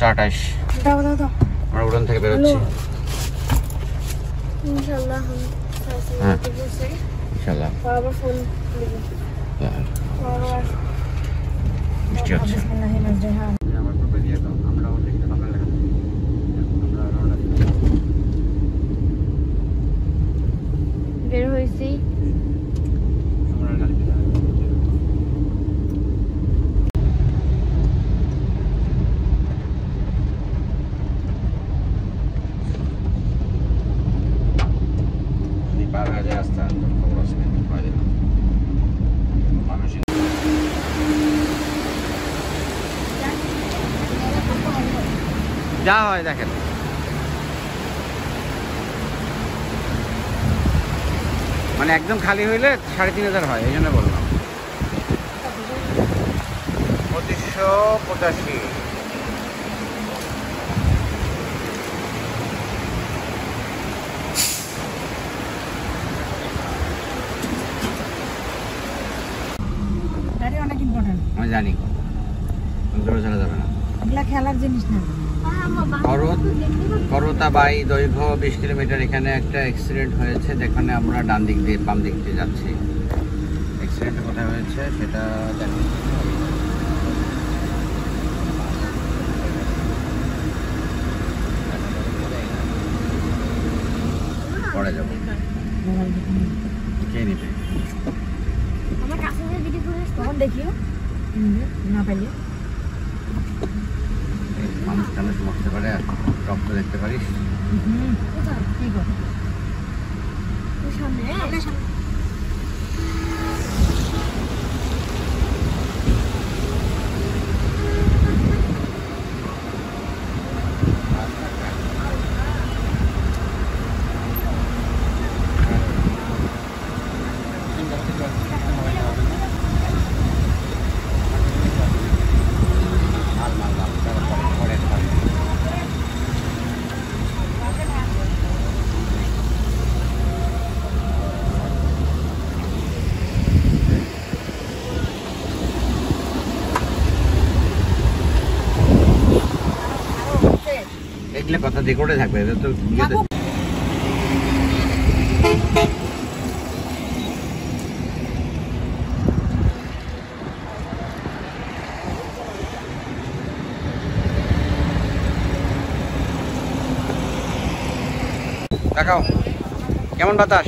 5:28। আমরা উড়ান থেকে বেরোচ্ছি। ইনশাআল্লাহ হ্যাঁ ইনশাআল্লাহ। আবার ফোন বৃষ্টি হচ্ছে। আমার গ্রুপে দিয়ে দাও, আমরাও দেখতে পাবো। আমরা রওনা দিই। বের হয়েছি। আমরা গাড়িতে যা হয় দেখেন। মানে একদম খালি হইলে 3,500 হয়, এই জন্য বললাম। 2585। গাড়ি অনেক ইম্পর্টেন্ট, আমি জানি, দূরে চলে যাবে না। এগুলা খেলার জিনিস না। করতাবাই দৈর্ঘ্য 20 কিলোমিটার। এখানে একটা অ্যাক্সিডেন্ট হয়েছে, যেখানে আমরা ডান দিক দিয়ে বাম দিক দিয়ে যাচ্ছি। অ্যাক্সিডেন্ট কোথায় হয়েছে সেটা জানি। পরে যাবো। কে নিবে? আমার কাছে যে ভিডিও করে তখন দেখিও না পাইলে। মানুষ টানুষ মরতে পারে, আর রক্ত দেখতে পারিস। কি করো সামনে দেখলে কথা রেকর্ডে থাকবে, এটা তো দেখাও কেমন বাতাস।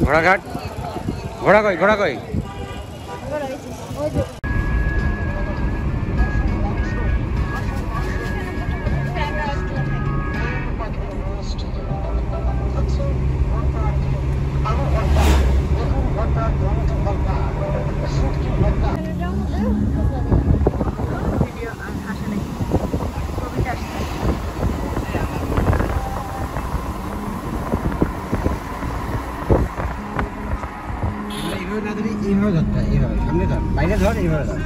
ঘোড়াঘাট, ঘোড়া কই, ঘোড়া কই? এইভাবে ধরতে হয়, এইভাবে সামনে ধর, বাইরে ধর, এইভাবে ধর।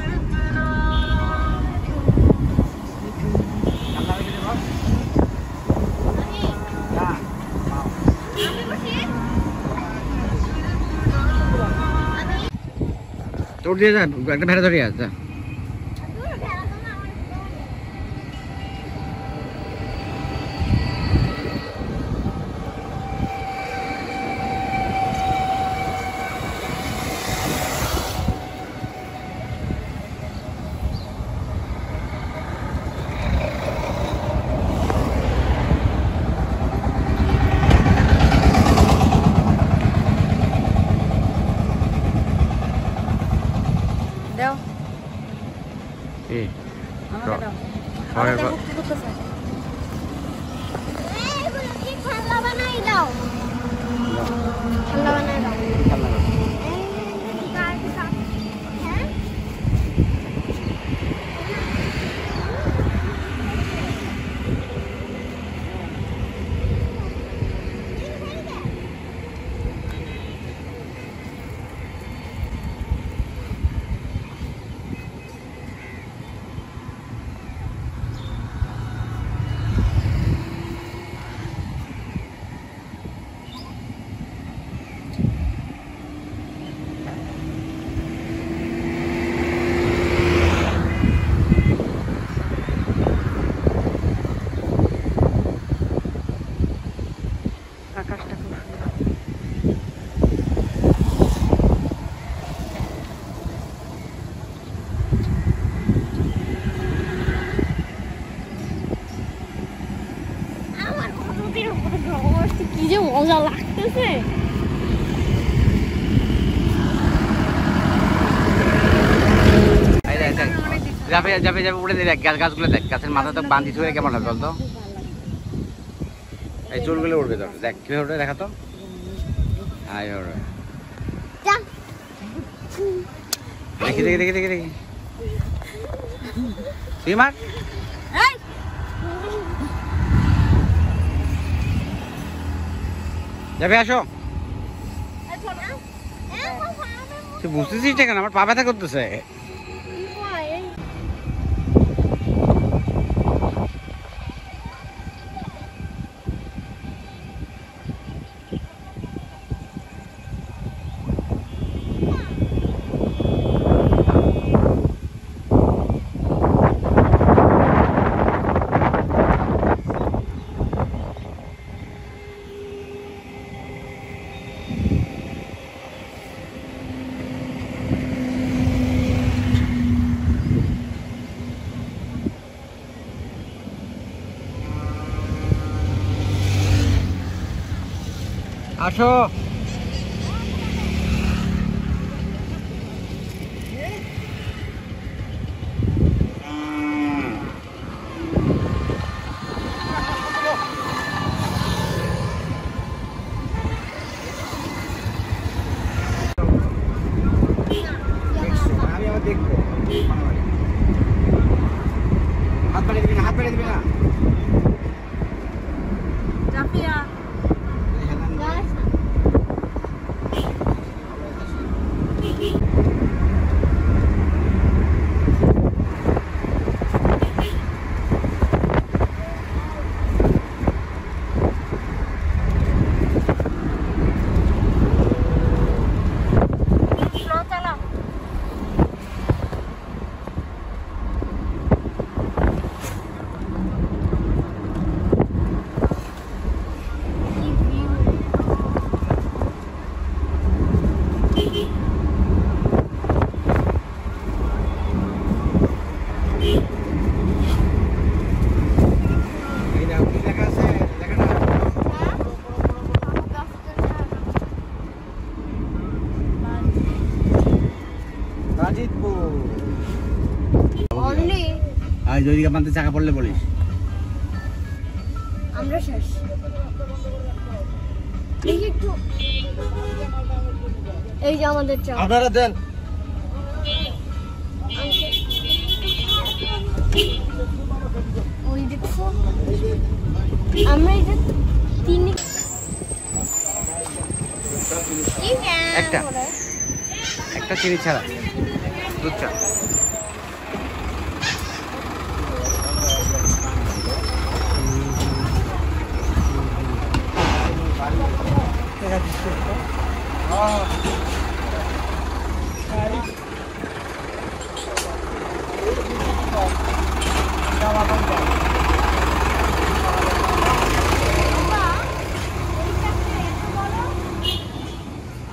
তোর দিয়ে যা, একটা ভেড়া ধরে আছে। দাও আমার নদীর উপরে ঘর কি যে মজা লাগতেছে। যাবে যাবে যাবে উড়ে দেখ গাছগুলো দেখ, গাছের মাথা তো বান্ধি ধরে কেমন লাগে বলতো? এই চুলগুলো উঠবে তো, দেখ কিভাবে উঠবে দেখা তো। হাই ওরে দেখি দেখি দেখি দেখি দেখি তুই মার। যাবে আসো। তুই বুঝতেছিস না কেন? আমার পা ব্যথা করতেছে। আসো। আমি আবার দেখবো। হাত বাড়িয়ে দিবি না, হাত বাড়িয়ে দিবি না। জাফিয়া আর যদি আমাদের চাকা পড়লে বলিস। আমরা শেষ। এই একটু এই যে আমাদের চা আপনারা দেন। ওই দেখো আমরা এটা তিন একটা একটা চিনি ছাড়া দুধ চা।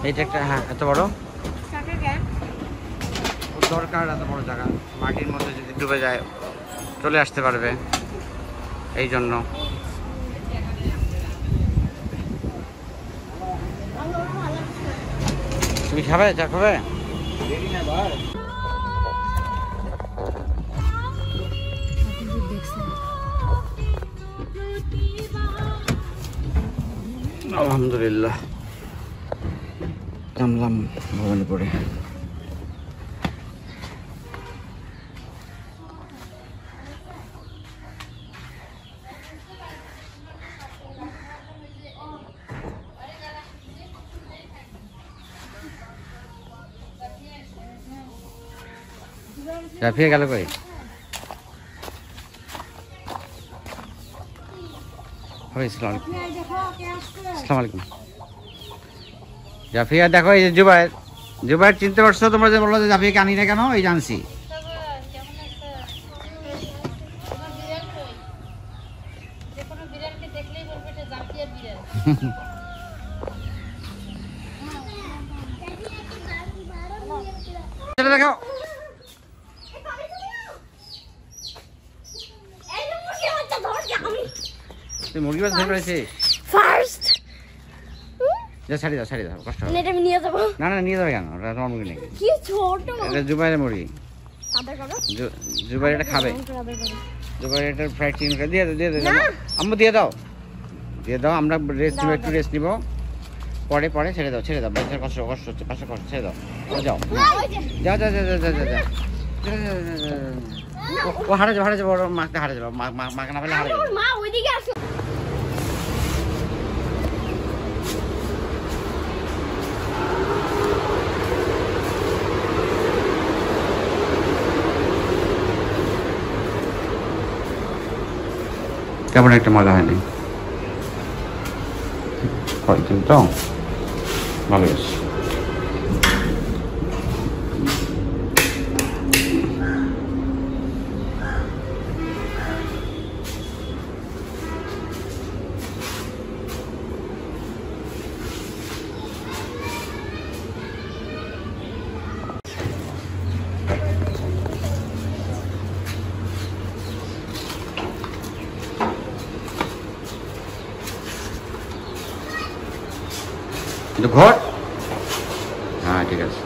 এইটা একটা, হ্যাঁ এত বড় দরকার, এত বড় জায়গা মাটির মধ্যে যদি ডুবে যায় চলে আসতে পারবে, এই জন্য। তুমি খাবে, চা খাবে? আলহামদুলিল্লাহ নামলাম ভবানীপুরে। জাফিয়া গেল কই? আসসালামু আলাইকুম। জাফিয়া দেখো, এই যে জুবাইর, জুবাইর চিনতে পারছো তোমরা? যে বললো যে জাফিয়াকে আনি না কেন, এই জানছি। ধরে ফেলেছি। ফার্স্ট যা ছাড়ি দাও কষ্ট হবে। এটা আমি নিয়ে যাবো। না নিয়ে যাবে কেন, ওটা তোমার মুরগি নাকি? কি ছোট। এটা জুবাইরের মুরগি। আদর করো। জুবাইর এটা খাবে। আদর করো। জুবাইর এটা ফ্রাইড চিকেন দিয়ে দাও। আম্মু দিয়ে দাও আমরা রেস্ট নিব, একটু রেস্ট নিব, পরে ছেড়ে দাও বাচ্চার কষ্ট হচ্ছে, পাশে কষ্ট ছেড়ে দাও। যাও ও হারা যাবে ওর মাকে হারা যাবে, মাকে না পেলে হারা যাবে। মা ওইদিকে আসো। কেমন একটা মজা হয়নি, তো ভালো বেশ। ঘর হ্যাঁ ঠিক আছে,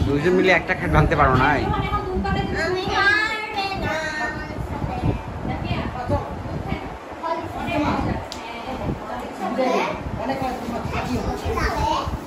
দুজন মিলে একটা খাট ভাঙতে পারো না।